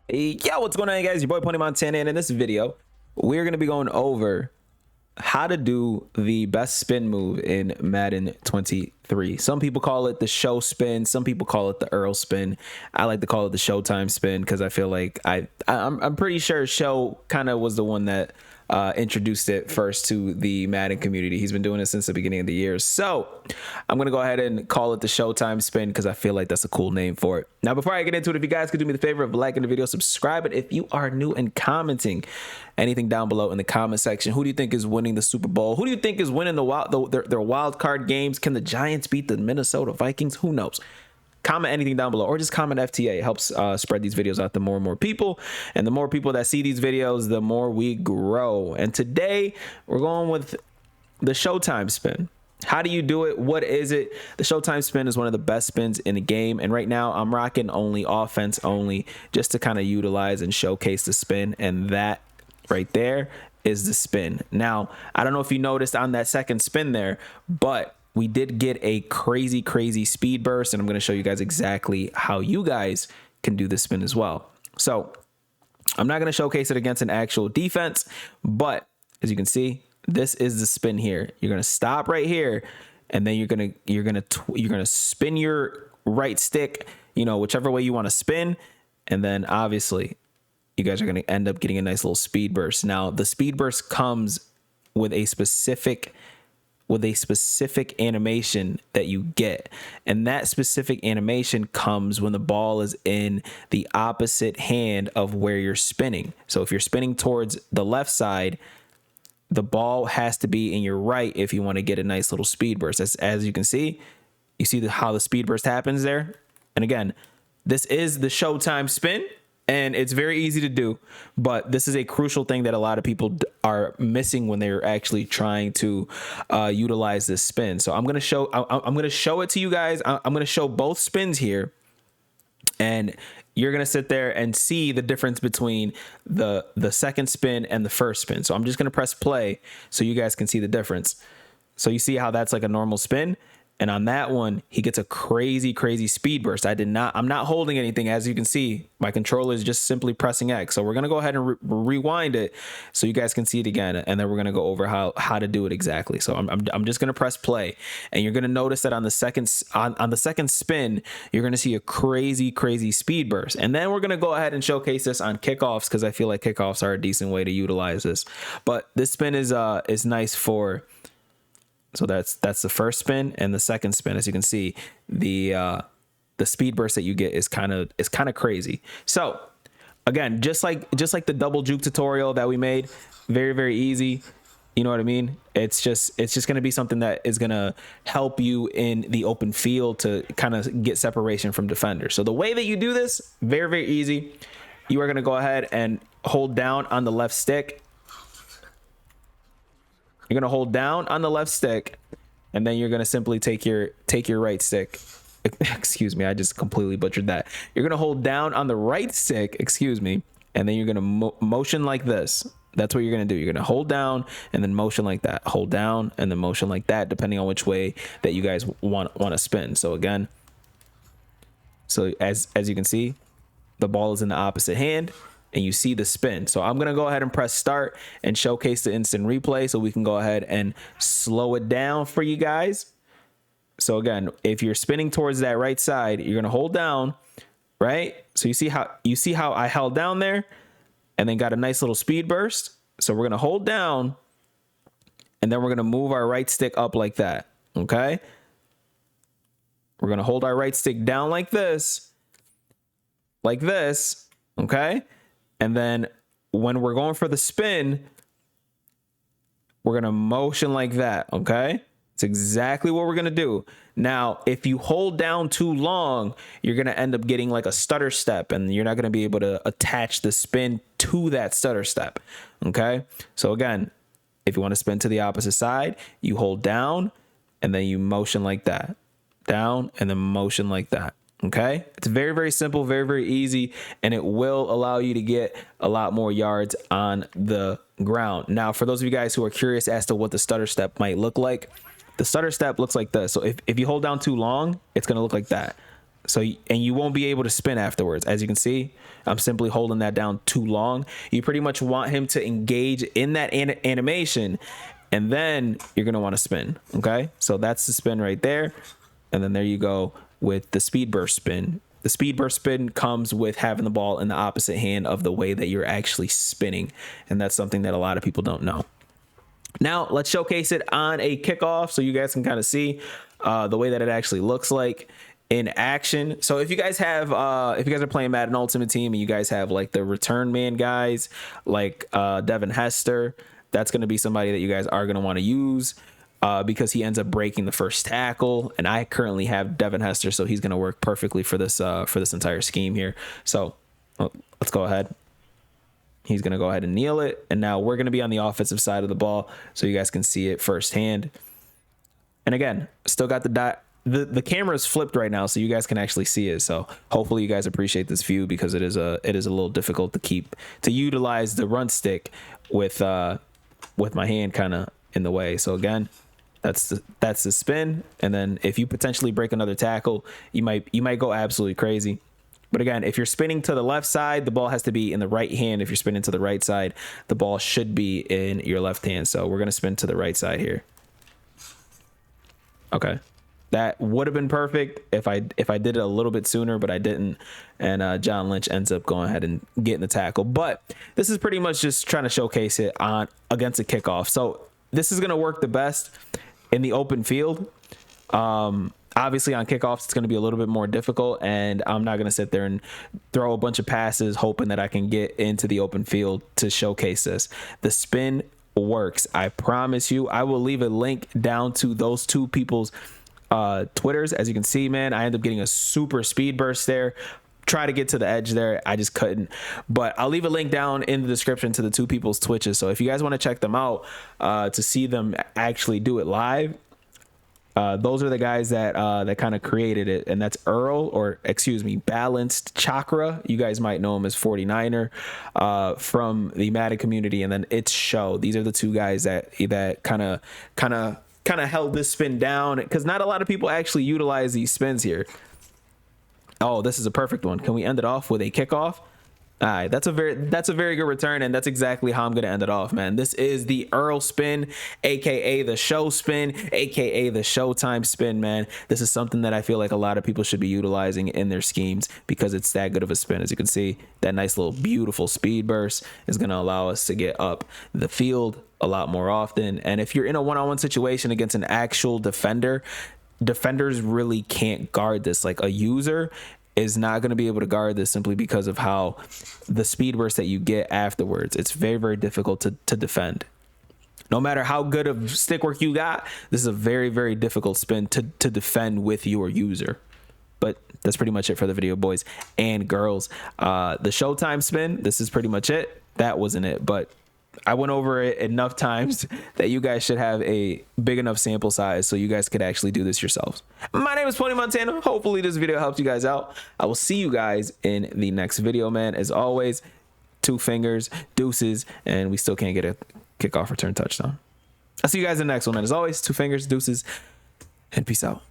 Yo, what's going on, guys? Your boy Pony Montana, and in this video, we're going to be going over how to do the best spin move in Madden 23. Some people call it the show spin. Some people call it the Earl spin. I like to call it the Showtime spin because I feel like I'm pretty sure Show kind of was the one that introduced it first to the Madden community. He's been doing it since the beginning of the year. So I'm going to go ahead and call it the Showtime spin because I feel like that's a cool name for it. Now, before I get into it, if you guys could do me the favor of liking the video, subscribe it if you are new, and commenting anything down below in the comment section. Who do you think is winning the Super Bowl? Who do you think is winning their wild card games? Can the Giants beat the Minnesota Vikings? Who knows? Comment anything down below, or just comment FTA. It helps spread these videos out to more and more people, and the more people that see these videos, the more we grow. And today we're going with the Showtime spin. How do you do it? What is it? The Showtime spin is one of the best spins in the game, and right now I'm rocking only offense only, just to kind of utilize and showcase the spin. And that right there is the spin. Now, I don't know if you noticed on that second spin there, but we did get a crazy speed burst, and I'm going to show you guys exactly how you guys can do this spin as well. So I'm not going to showcase it against an actual defense, but as you can see, this is the spin here. You're going to stop right here, and then you're going to spin your right stick, whichever way you want to spin, and then obviously you guys are going to end up getting a nice little speed burst. Now, the speed burst comes with a specific animation that you get, and that specific animation comes when the ball is in the opposite hand of where you're spinning. So if you're spinning towards the left side, the ball has to be in your right if you want to get a nice little speed burst. As you can see, how the speed burst happens there. And again, this is the Showtime spin, and it's very easy to do, but this is a crucial thing that a lot of people are missing when they're actually trying to utilize this spin. So I'm going to show it to you guys. I'm going to show both spins here, and you're going to sit there and see the difference between the second spin and the first spin. So I'm just going to press play so you guys can see the difference. So you see how that's like a normal spin, and on that one, he gets a crazy speed burst. I'm not holding anything. As you can see, my controller is just simply pressing X. So we're going to go ahead and rewind it so you guys can see it again. And then we're going to go over how to do it exactly. So I'm just going to press play, and you're going to notice that on the second spin, you're going to see a crazy speed burst. And then we're going to go ahead and showcase this on kickoffs, because I feel like kickoffs are a decent way to utilize this. But this spin is nice for. So that's the first spin, and the second spin, as you can see, the speed burst that you get is kind of crazy. So again, just like the double juke tutorial that we made, very easy. You know what I mean? It's just going to be something that is going to help you in the open field to kind of get separation from defenders. So the way that you do this, very easy. You are going to go ahead and hold down on the left stick. You're going to hold down on the left stick, and then you're going to simply take your right stick. Excuse me, I just completely butchered that. You're going to hold down on the right stick, excuse me, and then you're going to motion like this. That's what you're going to do. You're going to hold down and then motion like that. Hold down and then motion like that, depending on which way that you guys want to spin. So again, as you can see, the ball is in the opposite hand, and you see the spin. So I'm going to go ahead and press start and showcase the instant replay so we can go ahead and slow it down for you guys. So again, if you're spinning towards that right side, you're going to hold down, right? So you see how I held down there and then got a nice little speed burst. So we're going to hold down, and then we're going to move our right stick up like that. Okay. We're going to hold our right stick down like this. Okay. And then when we're going for the spin, we're going to motion like that, okay? It's exactly what we're going to do. Now, if you hold down too long, you're going to end up getting like a stutter step, and you're not going to be able to attach the spin to that stutter step, okay? So again, if you want to spin to the opposite side, you hold down, and then you motion like that. Down, and then motion like that. Okay, it's very simple, very easy, and it will allow you to get a lot more yards on the ground. Now, for those of you guys who are curious as to what the stutter step might look like, the stutter step looks like this. So if you hold down too long, it's going to look like that. So, and you won't be able to spin afterwards. As you can see, I'm simply holding that down too long. You pretty much want him to engage in that animation, and then you're going to want to spin. Okay. So that's the spin right there. And then there you go with the speed burst spin. The speed burst spin comes with having the ball in the opposite hand of the way that you're actually spinning. And that's something that a lot of people don't know. Now let's showcase it on a kickoff so you guys can kind of see the way that it actually looks like in action. So if you guys have if you guys are playing Madden Ultimate Team and you guys have like the return man guys like Devin Hester, that's going to be somebody that you guys are going to want to use because he ends up breaking the first tackle, and I currently have Devin Hester, so he's going to work perfectly for this entire scheme here. So let's go ahead. He's going to go ahead and kneel it, and now we're going to be on the offensive side of the ball so you guys can see it firsthand. And again, still got the camera is flipped right now, so you guys can actually see it. So hopefully you guys appreciate this view because it is a little difficult to utilize the run stick with my hand kind of in the way. So again, that's the spin, and then if you potentially break another tackle, you might go absolutely crazy. But again, if you're spinning to the left side, the ball has to be in the right hand. If you're spinning to the right side, the ball should be in your left hand. So we're gonna spin to the right side here. Okay. That would have been perfect if I did it a little bit sooner, but I didn't. And John Lynch ends up going ahead and getting the tackle. But this is pretty much just trying to showcase it on against a kickoff. So this is going to work the best in the open field. Obviously on kickoffs, it's going to be a little bit more difficult, and I'm not going to sit there and throw a bunch of passes hoping that I can get into the open field to showcase this. The spin works. I promise you. I will leave a link down to those two people's Twitters. As you can see, man, I ended up getting a super speed burst there. Try to get to the edge there, I just couldn't. But I'll leave a link down in the description to the two people's Twitches. So if you guys want to check them out to see them actually do it live, those are the guys that kind of created it, and that's Balanced Chakra. You guys might know him as 49er from the Madden community, and then It's Show. These are the two guys that kind of held this spin down, because not a lot of people actually utilize these spins here. Oh, this is a perfect one. Can we end it off with a kickoff? All right, that's a very good return, and that's exactly how I'm going to end it off, man. This is the Earl spin, aka the show spin, aka the Showtime spin, man. This is something that I feel like a lot of people should be utilizing in their schemes because it's that good of a spin. As you can see, that nice little beautiful speed burst is going to allow us to get up the field a lot more often. And if you're in a one-on-one situation against an actual defender, defenders really can't guard this. Like a user is not going to be able to guard this simply because of how the speed burst that you get afterwards. It's very, very difficult to defend. No matter how good of stick work you got, this is a very, very difficult spin to defend with your user. But that's pretty much it for the video, boys and girls. The Showtime spin, this is pretty much it. That wasn't it, but I went over it enough times that you guys should have a big enough sample size so you guys could actually do this yourselves. My name is Pony Montana. Hopefully this video helped you guys out. I will see you guys in the next video, man. As always, 2 fingers, deuces, and we still can't get a kickoff return touchdown. I'll see you guys in the next one, man. As always, 2 fingers, deuces, and peace out.